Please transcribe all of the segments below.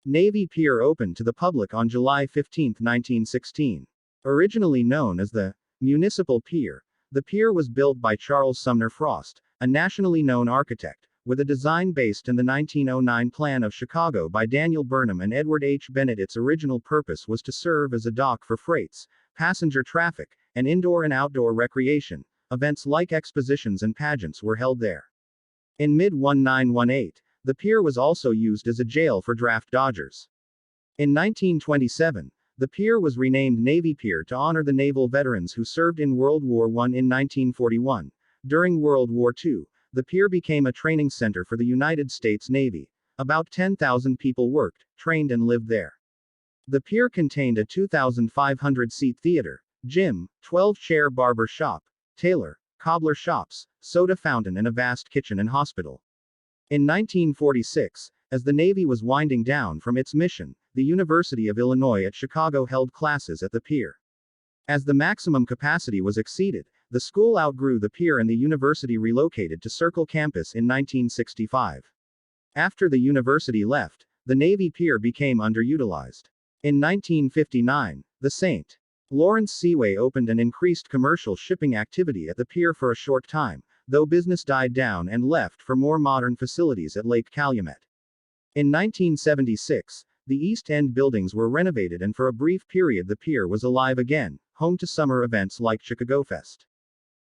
Navy Pier opened to the public on July 15, 1916. Originally known as the Municipal Pier, the pier was built by Charles Sumner Frost, a nationally known architect, with a design based in the 1909 plan of Chicago by Daniel Burnham and Edward H. Bennett. Its original purpose was to serve as a dock for freights, passenger traffic, and indoor and outdoor recreation. Events like expositions and pageants were held there. In mid-1918, the pier was also used as a jail for draft dodgers. In 1927, the pier was renamed Navy Pier to honor the naval veterans who served in World War I. In 1941, during World War II, the pier became a training center for the United States Navy. About 10,000 people worked, trained and lived there. The pier contained a 2,500-seat theater, gym, 12-chair barber shop, tailor, cobbler shops, soda fountain and a vast kitchen and hospital. In 1946, as the Navy was winding down from its mission, the University of Illinois at Chicago held classes at the pier. As the maximum capacity was exceeded, the school outgrew the pier and the university relocated to Circle Campus in 1965. After the university left, the Navy Pier became underutilized. In 1959, the St. Lawrence Seaway opened and increased commercial shipping activity at the pier for a short time, though business died down and left for more modern facilities at Lake Calumet. In 1976, the East End buildings were renovated and for a brief period the pier was alive again, home to summer events like ChicagoFest.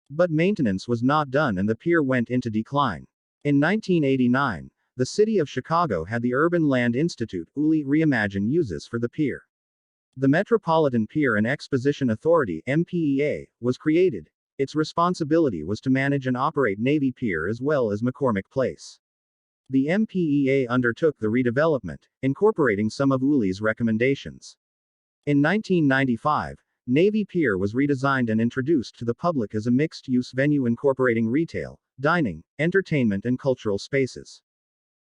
But maintenance was not done and the pier went into decline. In 1989, the city of Chicago had the Urban Land Institute, ULI, reimagine uses for the pier. The Metropolitan Pier and Exposition Authority, MPEA, was created. Its responsibility was to manage and operate Navy Pier as well as McCormick Place. The MPEA undertook the redevelopment, incorporating some of ULI's recommendations. In 1995, Navy Pier was redesigned and introduced to the public as a mixed-use venue incorporating retail, dining, entertainment and cultural spaces.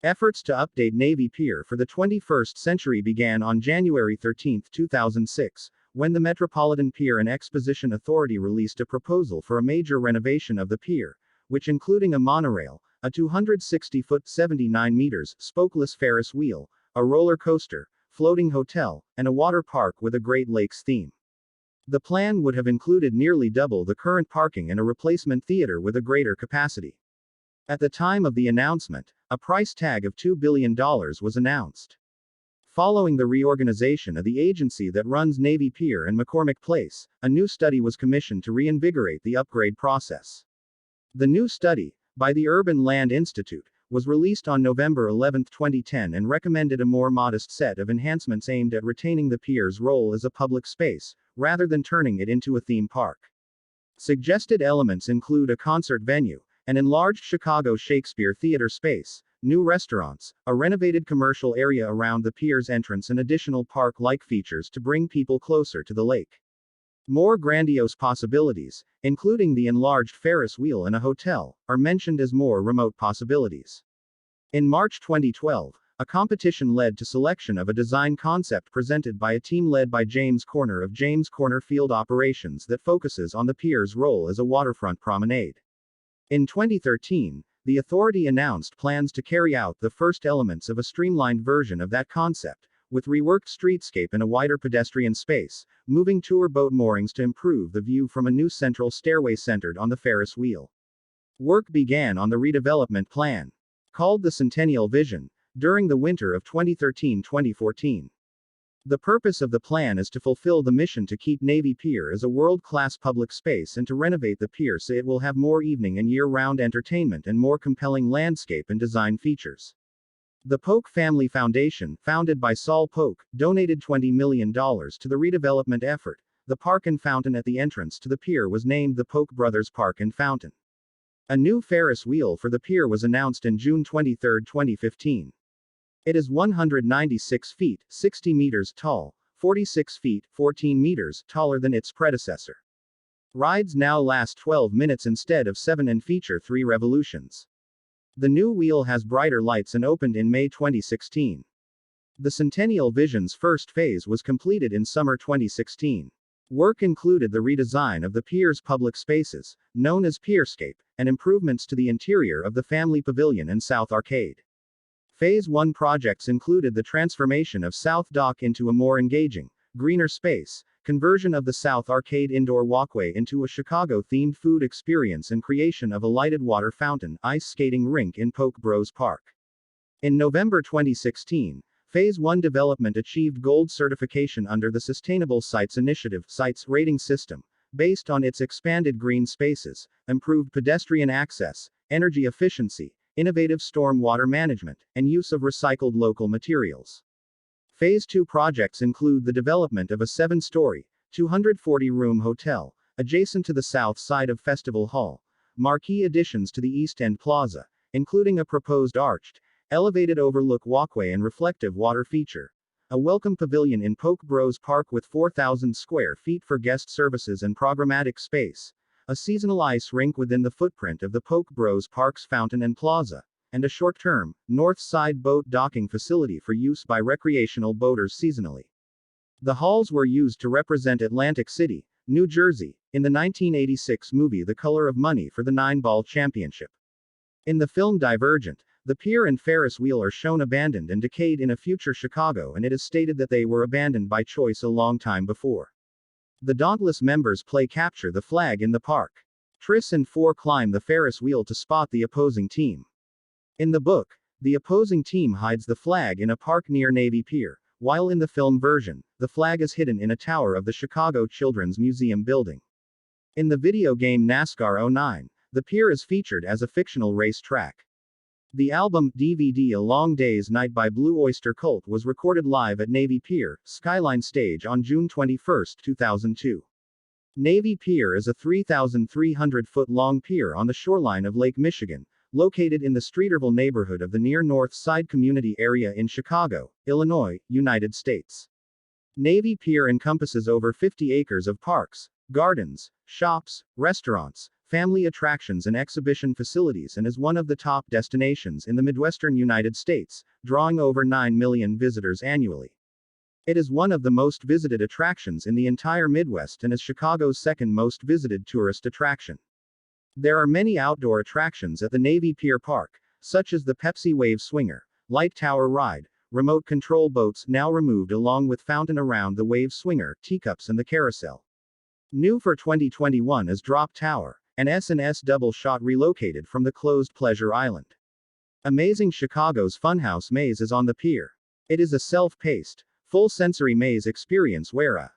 Efforts to update Navy Pier for the 21st century began on January 13, 2006, when the Metropolitan Pier and Exposition Authority released a proposal for a major renovation of the pier, which including a monorail, a 260-foot 79 meters spokeless Ferris wheel, a roller coaster, floating hotel, and a water park with a Great Lakes theme. The plan would have included nearly double the current parking and a replacement theater with a greater capacity. At the time of the announcement, a price tag of $2 billion was announced. Following the reorganization of the agency that runs Navy Pier and McCormick Place, a new study was commissioned to reinvigorate the upgrade process. The new study, by the Urban Land Institute, was released on November 11, 2010 and recommended a more modest set of enhancements aimed at retaining the pier's role as a public space, rather than turning it into a theme park. Suggested elements include a concert venue, an enlarged Chicago Shakespeare Theater space, new restaurants, a renovated commercial area around the pier's entrance and additional park-like features to bring people closer to the lake. More grandiose possibilities, including the enlarged Ferris wheel and a hotel, are mentioned as more remote possibilities. In March 2012, a competition led to selection of a design concept presented by a team led by James Corner of James Corner Field Operations that focuses on the pier's role as a waterfront promenade. In 2013, the authority announced plans to carry out the first elements of a streamlined version of that concept, with reworked streetscape and a wider pedestrian space, moving tour boat moorings to improve the view from a new central stairway centered on the Ferris wheel. Work began on the redevelopment plan, called the Centennial Vision, during the winter of 2013-2014. The purpose of the plan is to fulfill the mission to keep Navy Pier as a world-class public space and to renovate the pier so it will have more evening and year-round entertainment and more compelling landscape and design features. The Polk Family Foundation, founded by Saul Polk, donated $20 million to the redevelopment effort. The park and fountain at the entrance to the pier was named the Polk Brothers Park and Fountain. A new Ferris wheel for the pier was announced in June 23, 2015. It is 196 feet, 60 meters tall, 46 feet, 14 meters taller than its predecessor. Rides now last 12 minutes instead of 7 and feature 3 revolutions. The new wheel has brighter lights and opened in May 2016. The Centennial Vision's first phase was completed in summer 2016. Work included the redesign of the pier's public spaces, known as Pierscape, and improvements to the interior of the Family Pavilion and South Arcade. Phase 1 projects included the transformation of South Dock into a more engaging, greener space, conversion of the South Arcade indoor walkway into a Chicago-themed food experience, and creation of a lighted water fountain, ice skating rink in Polk Bros Park. In November 2016, Phase 1 development achieved gold certification under the Sustainable Sites Initiative Sites rating system, based on its expanded green spaces, improved pedestrian access, energy efficiency, innovative storm water management, and use of recycled local materials. Phase 2 projects include the development of a 7-story, 240-room hotel, adjacent to the south side of Festival Hall, marquee additions to the East End Plaza, including a proposed arched, elevated overlook walkway and reflective water feature, a welcome pavilion in Polk Bros Park with 4,000 square feet for guest services and programmatic space, a seasonal ice rink within the footprint of the Polk Bros Park's fountain and plaza, and a short-term, north side boat docking facility for use by recreational boaters seasonally. The halls were used to represent Atlantic City, New Jersey, in the 1986 movie The Color of Money for the 9-ball championship. In the film Divergent, the pier and Ferris wheel are shown abandoned and decayed in a future Chicago, and it is stated that they were abandoned by choice a long time before. The Dauntless members play capture the flag in the park. Triss and Four climb the Ferris wheel to spot the opposing team. In the book, the opposing team hides the flag in a park near Navy Pier, while in the film version, the flag is hidden in a tower of the Chicago Children's Museum building. In the video game NASCAR 09, the pier is featured as a fictional race track. The album DVD A Long Day's Night by Blue Oyster Cult was recorded live at Navy Pier, Skyline Stage on June 21, 2002. Navy Pier is a 3,300-foot-long pier on the shoreline of Lake Michigan, located in the Streeterville neighborhood of the near North Side community area in Chicago, Illinois, United States. Navy Pier encompasses over 50 acres of parks, gardens, shops, restaurants, family attractions and exhibition facilities, and is one of the top destinations in the Midwestern United States, drawing over 9 million visitors annually. It is one of the most visited attractions in the entire Midwest and is Chicago's second most visited tourist attraction. There are many outdoor attractions at the Navy Pier Park, such as the Pepsi Wave Swinger, Light Tower Ride, remote control boats now removed, along with fountain around the Wave Swinger, teacups and the carousel. New for 2021 is Drop Tower, an S&S double shot relocated from the closed Pleasure Island. Amazing Chicago's Funhouse Maze is on the pier. It is a self-paced, full-sensory maze experience where a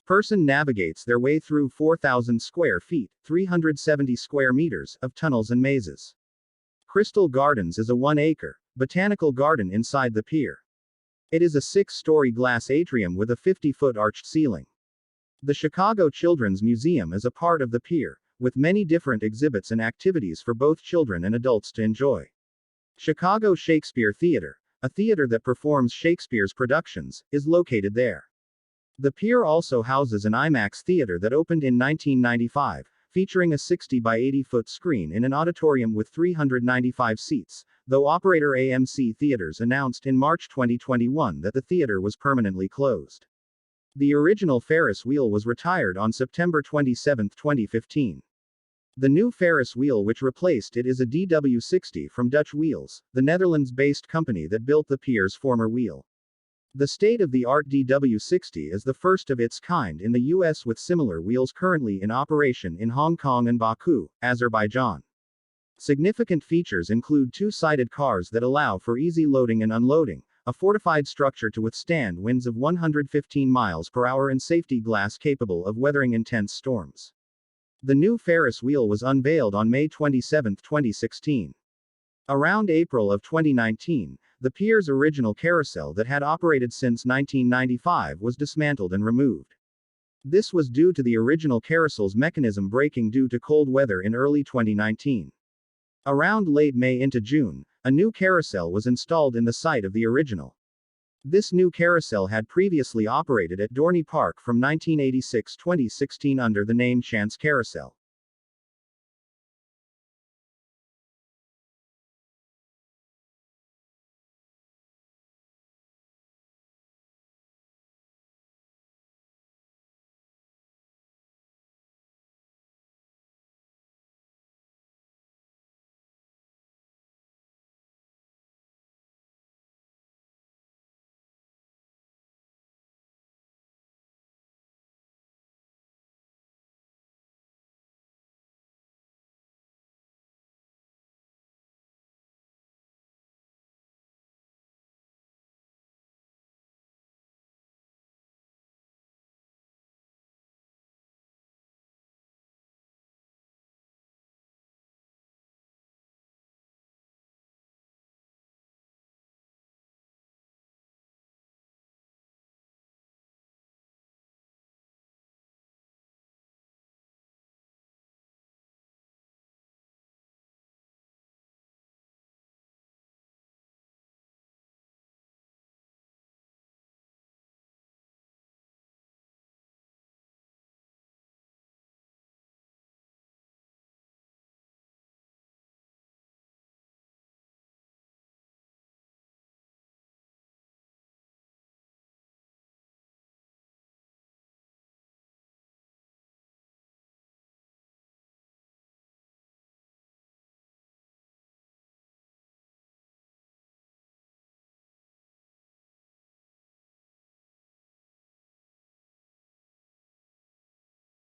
person navigates their way through 4,000 square feet, 370 square meters, of tunnels and mazes. Crystal Gardens is a 1-acre botanical garden inside the pier. It is a 6-story glass atrium with a 50-foot arched ceiling. The Chicago Children's Museum is a part of the pier, with many different exhibits and activities for both children and adults to enjoy. Chicago Shakespeare Theater, a theater that performs Shakespeare's productions, is located there. The pier also houses an Imax Theater that opened in 1995, featuring a 60 by 80-foot screen in an auditorium with 395 seats, though operator AMC Theaters announced in March 2021 that the theater was permanently closed. The original Ferris wheel was retired on September 27, 2015. The new Ferris wheel which replaced it is a DW60 from Dutch Wheels, the Netherlands-based company that built the pier's former wheel. The state-of-the-art DW60 is the first of its kind in the US, with similar wheels currently in operation in Hong Kong and Baku, Azerbaijan. Significant features include 2-sided cars that allow for easy loading and unloading, a fortified structure to withstand winds of 115 miles per hour, and safety glass capable of weathering intense storms. The new Ferris wheel was unveiled on May 27, 2016. Around April of 2019, the pier's original carousel that had operated since 1995 was dismantled and removed. This was due to the original carousel's mechanism breaking due to cold weather in early 2019. Around late May into June, a new carousel was installed in the site of the original. This new carousel had previously operated at Dorney Park from 1986-2016 under the name Chance Carousel.